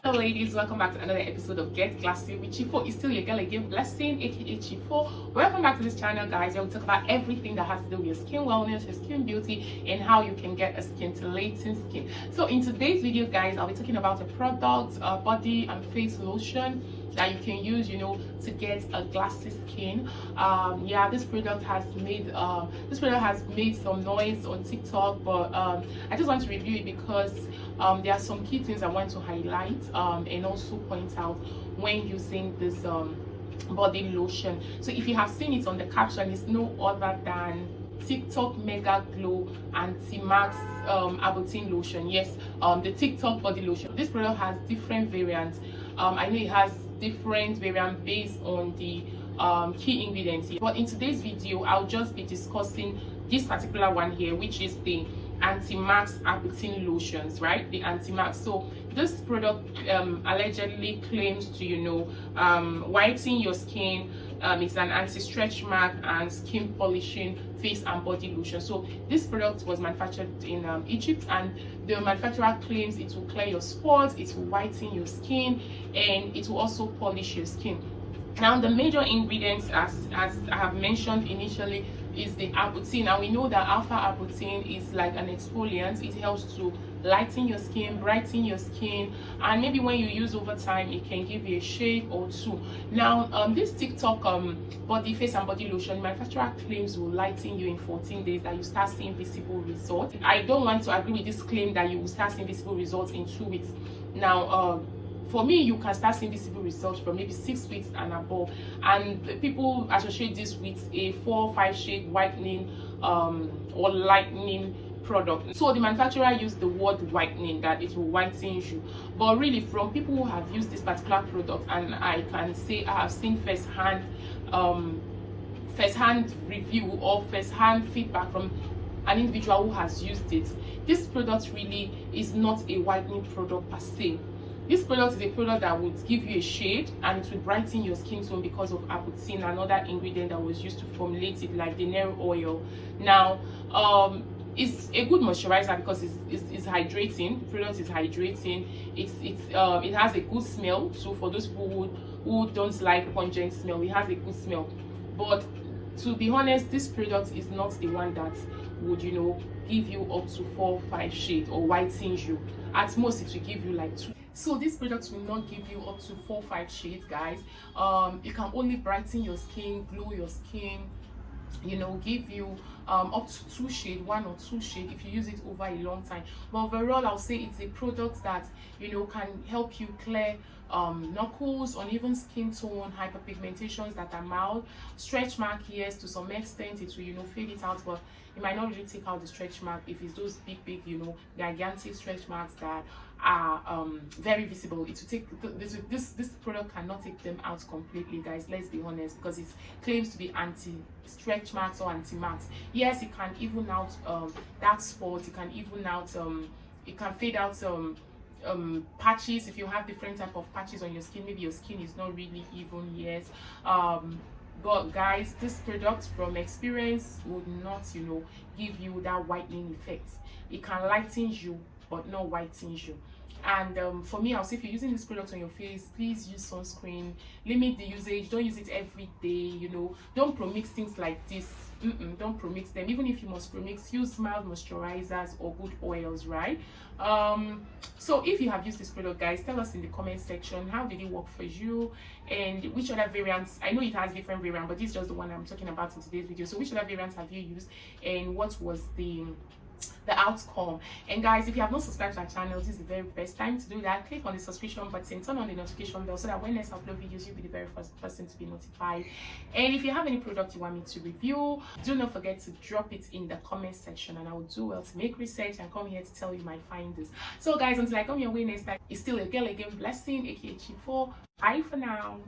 Hello ladies, welcome back to another episode of Get Classy with Chifo. It's still your girl again, Blessing, aka Chifo. Welcome back to this channel, guys, where we talk about everything that has to do with your skin wellness, your skin beauty, and how you can get a scintillating skin. So in today's video, guys, I'll be talking about a product, a body and face lotion that you can use, to get a glassy skin. This product has made some noise on TikTok, but I just want to review it because there are some key things I want to highlight and also point out when using this body lotion. So if you have seen it on the caption, it's no other than TikTok Mega Glow Anti-Max Arbutin lotion. Yes, the TikTok body lotion. This product has different variants. I know it has different variants based on the key ingredients here, but in today's video I'll just be discussing this particular one here, which is the Anti-Max Arbutin lotions, right? The Anti-Max. So this product allegedly claims to whiten your skin. It's an anti-stretch mark and skin polishing face and body lotion. So this product was manufactured in Egypt, and the manufacturer claims it will clear your spots, it will whiten your skin, and it will also polish your skin. Now the major ingredients, as I have mentioned initially, is the Arbutin. Now we know that alpha Arbutin is like an exfoliant. It helps to lighten your skin, brighten your skin, and maybe when you use over time it can give you a shade or two. Now this TikTok body face and body lotion manufacturer claims will lighten you in 14 days, that you start seeing visible results. I don't want to agree with this claim that you will start seeing visible results in 2 weeks. Now for me, you can start seeing visible results from maybe 6 weeks and above, and people associate this with a 4 or 5 shade whitening or lightening product. So the manufacturer used the word whitening, that it will whiten you, but really from people who have used this particular product, and I can say I have seen first-hand review or first-hand feedback from an individual who has used it, this product really is not a whitening product per se. This product is a product that would give you a shade, and it will brighten your skin tone because of Arbutin, another ingredient that was used to formulate it, like the Nero oil. Now it's a good moisturizer because it's hydrating. The product is hydrating. It has a good smell. So for those people who don't like pungent smell, it has a good smell. But to be honest, this product is not the one that would give you up to 4 or 5 shades or whiten you. At most it will give you like 2. So this product will not give you up to 4 or 5 shades, guys. It can only brighten your skin, glow your skin, give you up to 2 shades, 1 or 2 shades if you use it over a long time. But overall, I'll say it's a product that can help you clear knuckles, uneven skin tone, hyperpigmentations that are mild, stretch mark. Yes, to some extent it will fade it out, but it might not really take out the stretch mark if it's those big gigantic stretch marks that are very visible. It will take this product cannot take them out completely, guys. Let's be honest, because it claims to be anti-stretch marks or anti-marks. Yes, it can even out dark spots. It can even out it can fade out patches. If you have different type of patches on your skin, maybe your skin is not really even. Yes, but guys, this product from experience would not give you that whitening effect. It can lighten you but not whiten you. And for me, I'll say if you're using this product on your face, please use sunscreen. Limit the usage. Don't use it every day. Don't premix things like this. Don't premix them. Even if you must premix, use mild moisturizers or good oils, right? So if you have used this product, guys, tell us in the comment section, how did it work for you, and which other variants. I know it has different variants, but this is just the one I'm talking about in today's video. So which other variants have you used, and what was the outcome? And guys, if you have not subscribed to our channel, this is the very best time to do that. Click on the subscription button, turn on the notification bell, so that when next upload videos, you'll be the very first person to be notified. And if you have any product you want me to review, do not forget to drop it in the comment section, and I will do well to make research and come here to tell you my findings. So guys, until I come your way next time, it's still a girl again, Blessing, aka Chifo. Bye for now.